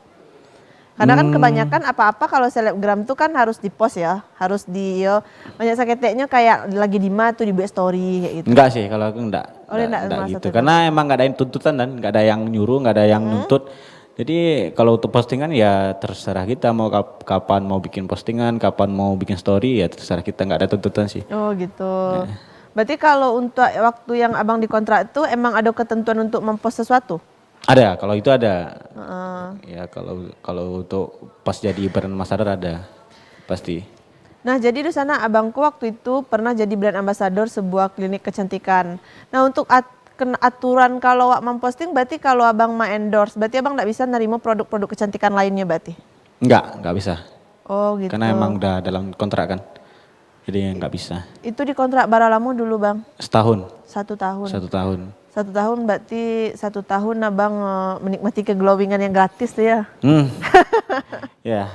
Karena kan kebanyakan apa-apa kalau selebgram tuh kan harus di-post ya, harus banyak saketeknya kayak lagi di tuh dibuat story kayak gitu. Enggak sih kalau aku enggak. Oh, enggak merasa gitu. terganggu. Karena emang enggak ada yang tuntutan dan enggak ada yang nyuruh, enggak ada yang nuntut. Jadi kalau untuk postingan ya terserah kita mau kapan mau bikin postingan, kapan mau bikin story ya terserah kita, enggak ada tuntutan sih. Oh gitu. Berarti kalau untuk waktu yang abang dikontrak itu emang ada ketentuan untuk mempost sesuatu? Ada, kalau itu ada. Ya kalau untuk pas jadi brand ambassador ada pasti. Nah jadi di sana abangku waktu itu pernah jadi brand ambassador sebuah klinik kecantikan. Nah untuk aturan kalau wak memposting berarti kalau abang mau endorse berarti abang nggak bisa nerima produk-produk kecantikan lainnya berarti? Enggak bisa. Oh gitu. Karena emang udah dalam kontrak kan. Jadi nggak bisa. Itu dikontrak berapa lama dulu bang? Setahun. 1 tahun. 1 tahun. 1 tahun berarti 1 tahun abang menikmati keglowingan yang gratis tuh ya. Ya.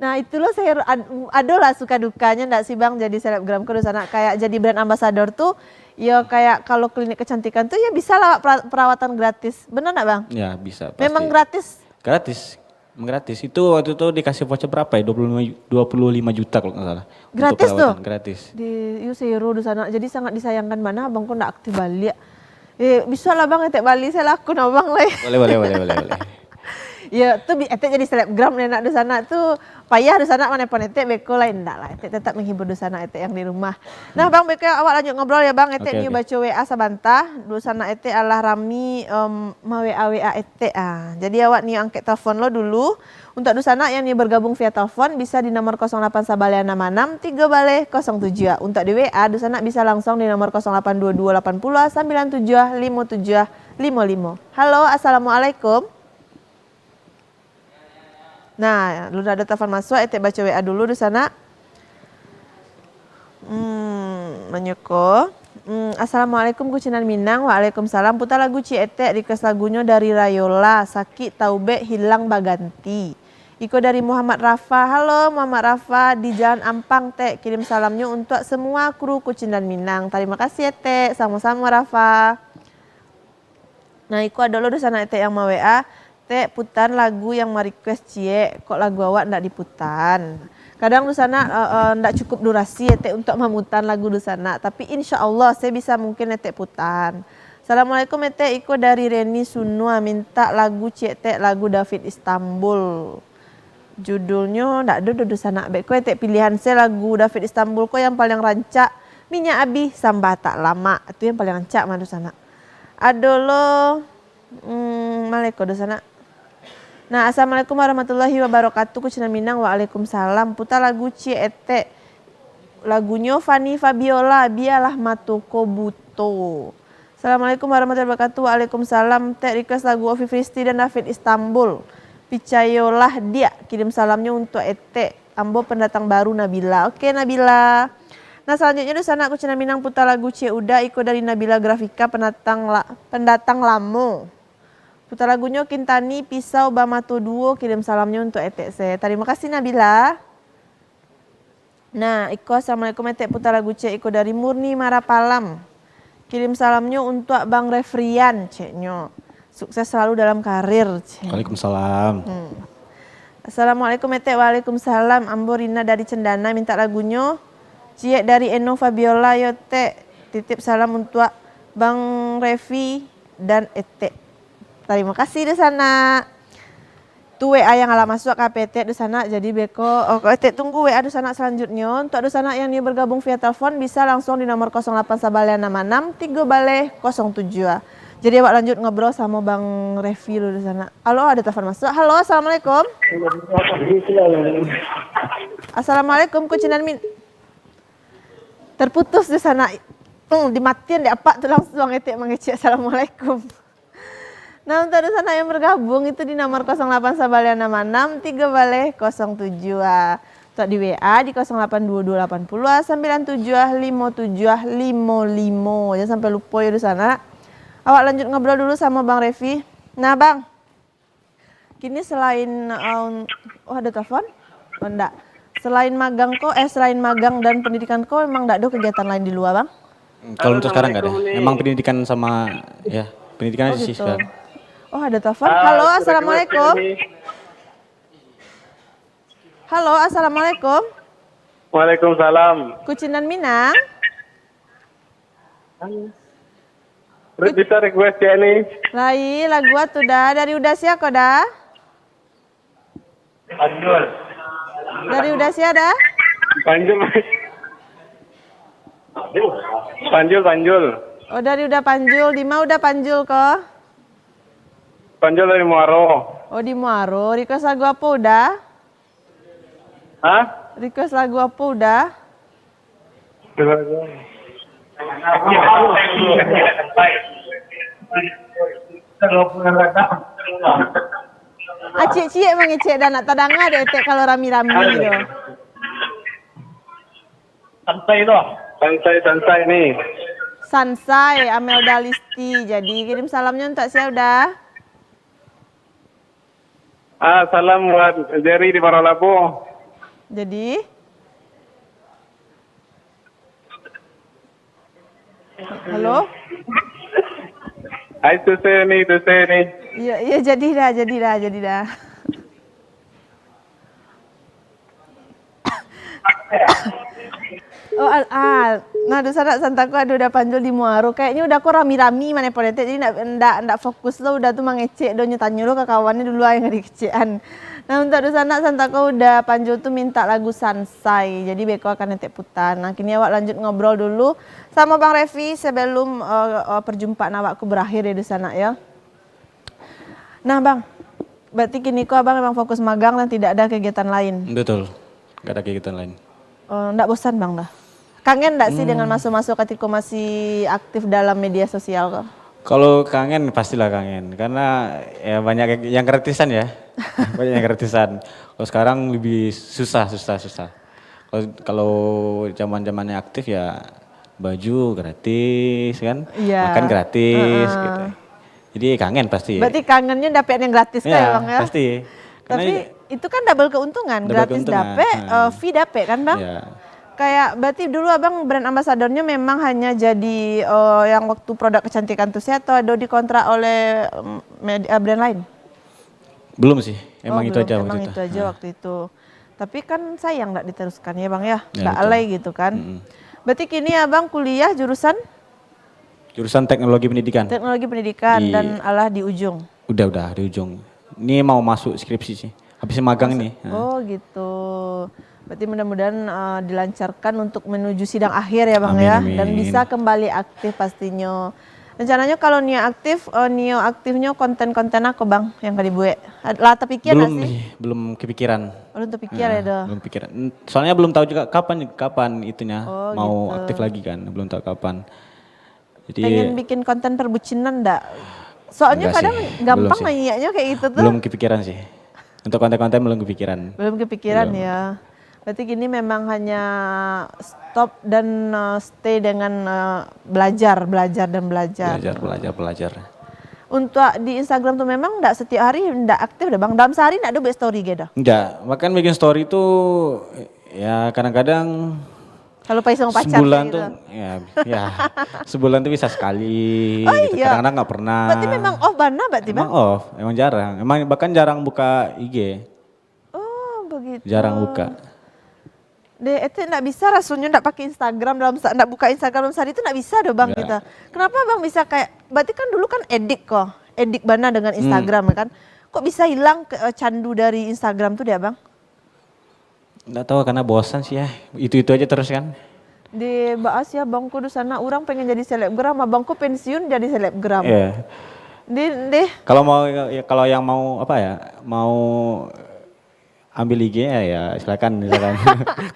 Nah itu loh saya ada lah suka dukanya enggak sih bang jadi selebgramku di sana kayak jadi brand ambassador tuh ya kayak kalau klinik kecantikan tuh ya bisa lah perawatan gratis. Benar enggak bang? Ya bisa pasti. Memang gratis? Gratis. Itu waktu itu dikasih voucher berapa ya? 25 juta kalau nggak salah. Gratis tuh? Gratis. Di Seiro di sana. Jadi sangat disayangkan mana abangku enggak aktif balik. Bisa lah bang etek Bali saya laku nah bang lah. Boleh. Ya tuh etek jadi selebgram enak di sana tuh payah di sana mana pun etek beko lain enggak lah etek tetap menghibur di sana etek yang di rumah. Nah bang beko awak lanjut ngobrol ya bang etek Oke. baca WA sabantah di sana etek Allah rami ma WA etek Jadi awak nih angkat telepon lo dulu untuk di sana yang nih bergabung via telepon bisa di nomor 08 Sabaliana 66 3 Bale 07. Untuk di WA di sana bisa langsung di nomor 0822 80 97 57 55. Halo, assalamualaikum. Nah, lu ada telepon masuk, etek baca WA dulu di sana. Menyuko. Assalamualaikum Kucinan Minang. Waalaikumsalam. Putar lagu Ci etek request lagunya dari Rayola. Sakit taube hilang baganti. Iko dari Muhammad Rafa. Halo Muhammad Rafa di Jalan Ampang Tek. Kirim salamnya untuk semua kru Kucinan Minang. Terima kasih etek. Sama-sama Rafa. Nah, Iko ada lo di sana etek yang mau WA. Tek putar lagu yang merequest Cie, kok lagu awak ndak diputar. Kadang di sana ndak cukup durasi Tek untuk memutar lagu di sana, tapi insya Allah saya bisa mungkin Tek putar. Assalamualaikum Tek, Iko dari Reni Sunua minta lagu Cie Tek, lagu David Istanbul. Judulnya ndak ada di sana. Beko Tek pilihan saya lagu David Istanbul kok yang paling rancak Minyak Abi Sambah Tak Lama. Itu yang paling rancak mah di sana. Adolo Maleko di sana. Nah, assalamualaikum warahmatullahi wabarakatuh. Kucina Minang, waalaikumsalam. Putar lagu Cie Etek. Lagunya Fanny Fabiola, Bialah Matuko Buto. Assalamualaikum warahmatullahi wabarakatuh. Waalaikumsalam. Tek request lagu Ovi Fristi dan David Istanbul. Picayolah dia, kirim salamnya untuk Ete. Ambo pendatang baru Nabila. Oke Nabila. Nah selanjutnya di sana aku Cina Minang putar lagu Uda Iko dari Nabila Grafika pendatang Lamo. Putar lagunya Kintani Pisau Bamato Duo kirim salamnya untuk Ete. Terima kasih Nabila. Nah Iko assalamualaikum Ete putar lagu Iko dari Murni Marapalam. Kirim salamnya untuk Bang Refrian ceknya. Sukses selalu dalam karir. Waalaikumsalam. Assalamualaikum Ete, waalaikumsalam. Ambo Rina dari Cendana minta lagunya Cie dari Eno Fabiola yo Te. Titip salam untuk Bang Revi dan Ete. Terima kasih di sana. Tu WA yang ala masuk KPT di sana jadi beko. Oh, Ete tunggu WA di sana selanjutnya. Untuk di sana yang bergabung via telepon bisa langsung di nomor 08 Sabalian 66 3 Baleh 07. Jadi awak lanjut ngobrol sama Bang Revi dulu di sana. Halo, ada telepon masuk. Halo, assalamualaikum. Assalamualaikum, Kucinan Min. Terputus di sana. Dimatiin deh apa tuh langsung Bang Ete mengecek assalamualaikum. Nah untuk di sana yang bergabung itu di nomor 08 Sabalian 66 3 Baleh 07. Untuk di WA di 082280 975755. Jangan sampai lupa ya di sana. Awak lanjut ngobrol dulu sama Bang Revi. Nah Bang, kini selain ada telepon? Oh enggak. Selain magang dan pendidikan kok memang enggak ada kegiatan lain di luar Bang? Kalau untuk sekarang enggak ada. Emang pendidikan sama ya pendidikan aja gitu. sih sekarang. Oh ada telepon. Halo, assalamualaikum. Halo, assalamualaikum. Waalaikumsalam. Kucinan Minang. Bisa request ya ini? Lai lagu atuh dah dari Udasia kok dah? Panjul. Dari Udasia dah? Panjul. Panjul. Oh dari udah Panjul, di mana udah Panjul kok? Panjul dari Muaro. Oh di Muaro, request lagu apa udah? Hah? Request lagu apa udah? Acik-cik emang ecek dan nak tadanga ada etek kalau rami-rami gitu. Santai nih. Sansai, Amelda Listi. Jadi kirim salamnya untuk saya udah. Salam buat Jerry di Marolapo. Jadi halo? Hai tuh nih. Iya jadi dah. Nah di sana Santaku udah Panjul di Muaro. Kayaknya udah kok rami-rami mana politik jadi ndak fokus lo udah tuh mangecek do nyetanya lo ke kawannya dulu yang dikecekan. Nah untuk di sana Santaku udah Panjul tuh minta lagu Sansai. Jadi beko akan netek putar. Nah kini awak lanjut ngobrol dulu sama Bang Revi sebelum perjumpaan awakku berakhir ya di sana ya. Nah Bang, berarti kini kok Abang memang fokus magang dan tidak ada kegiatan lain? Betul, nggak ada kegiatan lain. Nggak bosan Bang dah? Kangen nggak sih dengan masuk-masuk ketika masih aktif dalam media sosial kok? Kalau kangen pastilah kangen karena ya banyak yang gratisan ya. Banyak yang gratisan. Kalau sekarang lebih susah. Kalau zaman-zamannya aktif ya baju gratis kan, makan gratis gitu. Jadi kangen pasti. Berarti kangennya dapet yang gratis ya Bang ya? Pasti. Tapi itu kan double keuntungan, gratis dapet, fee dapet kan Bang? Ya. Kayak berarti dulu Abang brand ambasadornya memang hanya jadi yang waktu produk kecantikan tuh sih atau ada dikontrak oleh brand lain? Belum sih, emang itu belum. aja Emang waktu itu aja waktu itu. Tapi kan sayang nggak diteruskan ya Bang ya, Ya, nggak betul. alay gitu kan. Berarti kini Abang kuliah jurusan Jurusan teknologi pendidikan. teknologi pendidikan dan alah di ujung. Udah di ujung. Ini mau masuk skripsi sih. Habis magang ini. Oh gitu. Berarti mudah-mudahan dilancarkan untuk menuju sidang akhir ya Bang Amin, ya. amin. Dan bisa kembali aktif pastinya. Rencananya kalau Nio aktifnya konten-konten apa Bang yang kali buat? Lah terpikir nggak sih? Belum kepikiran. Belum terpikir ya dah. Belum pikiran. Soalnya belum tahu juga kapan itunya mau gitu. aktif lagi kan. Belum tahu kapan. Jadi Pengen bikin konten perbucinan enggak? Soalnya enggak kadang sih, gampang belum sih. nanyanya kayak gitu tuh. belum kepikiran sih. Untuk konten-konten belum kepikiran. Belum kepikiran ya. Berarti gini memang hanya stop dan stay dengan belajar. Belajar. Untuk di Instagram tuh memang enggak setiap hari enggak aktif deh Bang. Dalam sehari enggak ada buat story gitu. Enggak, bahkan bikin story itu ya kadang-kadang Kalau Pais sama pacar sebulan gitu. tuh ya sebulan tuh bisa sekali Oh gitu. iya. Kadang-kadang nggak pernah. Berarti memang off Bana berarti Emang Bang? off, emang jarang. Emang bahkan jarang buka IG. Oh begitu. Jarang buka. Deh, itu enggak bisa rasanya enggak pakai Instagram enggak buka Instagram dalam sehari itu enggak bisa deh Bang Enggak. kita. Kenapa Bang bisa kayak, berarti kan dulu kan edik kok. Edik Bana dengan Instagram ya kan. Kok bisa hilang candu dari Instagram tuh dia Bang? Nggak tahu karena bosan sih ya. Itu aja terus kan. Di bahas ya Bangku di sana orang pengen jadi selebgram, Abangku pensiun jadi selebgram. Iya. Deh. Kalau mau kalau yang mau apa ya, mau ambil IG ya silakan.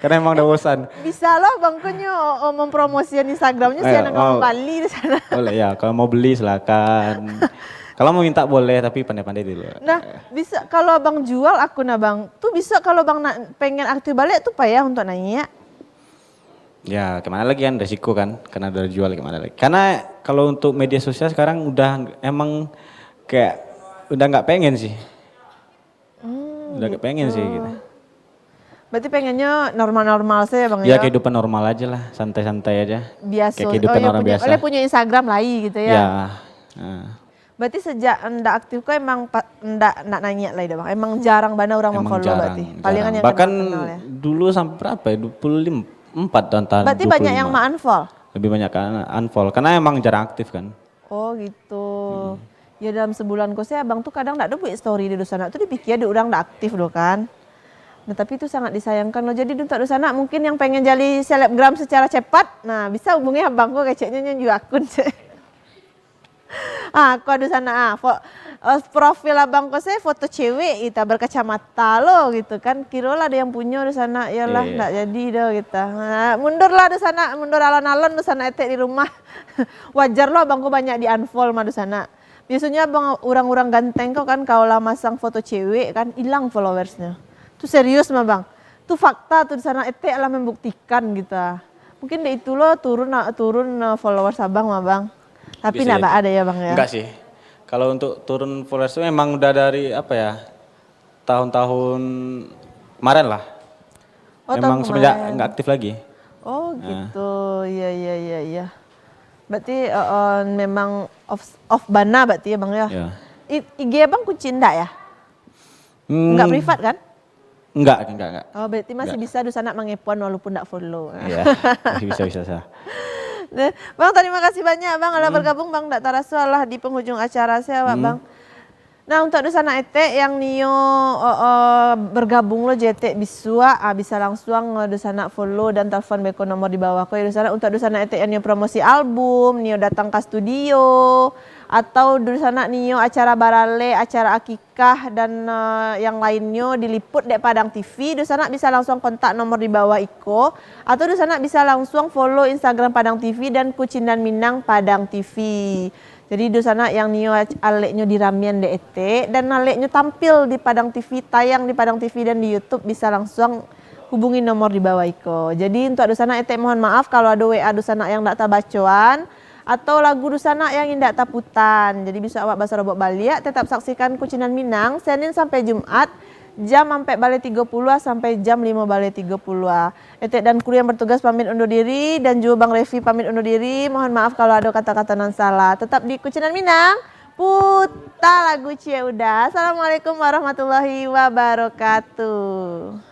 Karena emang udah bosan. Bisa loh Bangkunya mempromosikan Instagramnya sih anak ngomong Bali di sana. Boleh ya, kalau mau beli silakan. Kalau mau minta boleh tapi pandai-pandai dulu. Nah, bisa kalau Abang jual akun Abang, tuh bisa kalau Bang pengen aktif balik tuh payah untuk nanya. Ya kemana lagi kan resiko kan, karena udah jual kemana lagi. Karena kalau untuk media sosial sekarang udah emang kayak udah nggak pengen sih. Udah nggak pengen sih gitu. Berarti pengennya normal-normal saja Bang Ya ya? kehidupan normal aja lah, santai-santai aja. Biasa. Kayak kehidupan orang biasa. Oleh punya Instagram lagi gitu ya? Ya. Nah. Berarti sejak ndak aktif kok emang ndak nanya lah Bang. Emang jarang banget orang Emang mau follow jarang, berarti. Palingan yang bahkan kenal ya. dulu sampai berapa ya? 24 tahun. Berarti banyak yang mau unfollow? Lebih banyak kan unfollow karena emang jarang aktif kan. Oh gitu. Ya dalam sebulan kok saya Abang tuh kadang ndak ada buat story di sana tuh dipikir ada orang ndak aktif loh kan. Nah tapi itu sangat disayangkan loh. Jadi untuk di sana mungkin yang pengen jadi selebgram secara cepat, nah bisa hubungi Abangku kayaknya juga akun. Aku ada sana profil Abangku saya foto cewek kita berkacamata lo gitu kan. Kira lah ada yang punya di sana, iyalah nggak jadi dah kita. Nah, mundur lah di sana, mundur alon-alon di sana etek di rumah. Wajar lo Abangku banyak di unfollow mah di sana. Biasanya Abang orang-orang ganteng kok kan kalau lah masang foto cewek kan hilang followersnya. Itu serius mah Bang. Itu fakta tuh di sana etek lah membuktikan gitu. Mungkin deh itu lo turun followers Abang mah Bang. Tapi Bisa nggak ada ya Bang ya? Enggak sih. Kalau untuk turun followers itu emang udah dari apa ya, tahun-tahun kemarin lah. Oh, emang tahun semenjak kemarin. nggak aktif lagi. Oh gitu, iya. Berarti memang off Bana berarti ya Bang ya? Ya. IG Abang kunci enggak ya? Enggak privat kan? Enggak. Oh berarti masih bisa di sana mengepon walaupun enggak follow. Iya, masih bisa sah. Nah, Bang terima kasih banyak Bang ada bergabung Bang ndak terasa lah di penghujung acara saya Bang. Nah untuk di sana ete yang Nio bergabung lo JT Bisua bisa langsung di sana follow dan telepon beko nomor di bawah. Kok di sana untuk di sana ete yang Nio promosi album, Nio datang ke studio atau di sana Nio acara barale, acara akikah dan yang lainnya diliput di Padang TV. Di sana bisa langsung kontak nomor di bawah Iko atau di sana bisa langsung follow Instagram Padang TV dan Kucindan Minang Padang TV. Jadi di sana yang Nio aleknya di Ramian DET dan aleknya tampil di Padang TV, tayang di Padang TV dan di YouTube bisa langsung hubungi nomor di bawah Iko. Jadi untuk di sana ete mohon maaf kalau ada WA di sana yang tak bacoan atau lagu di sana yang indak taputan. Jadi bisa awak bahasa robok Baliak tetap saksikan Kucindan Minang Senin sampai Jumat jam sampai balik 30 sampai jam 5 balik 30. Etek dan kru yang bertugas pamit undur diri dan juga Bang Revi pamit undur diri. Mohon maaf kalau ada kata-kata yang salah. Tetap di Kucindan Minang. Puta lagu Cie udah. Assalamualaikum warahmatullahi wabarakatuh.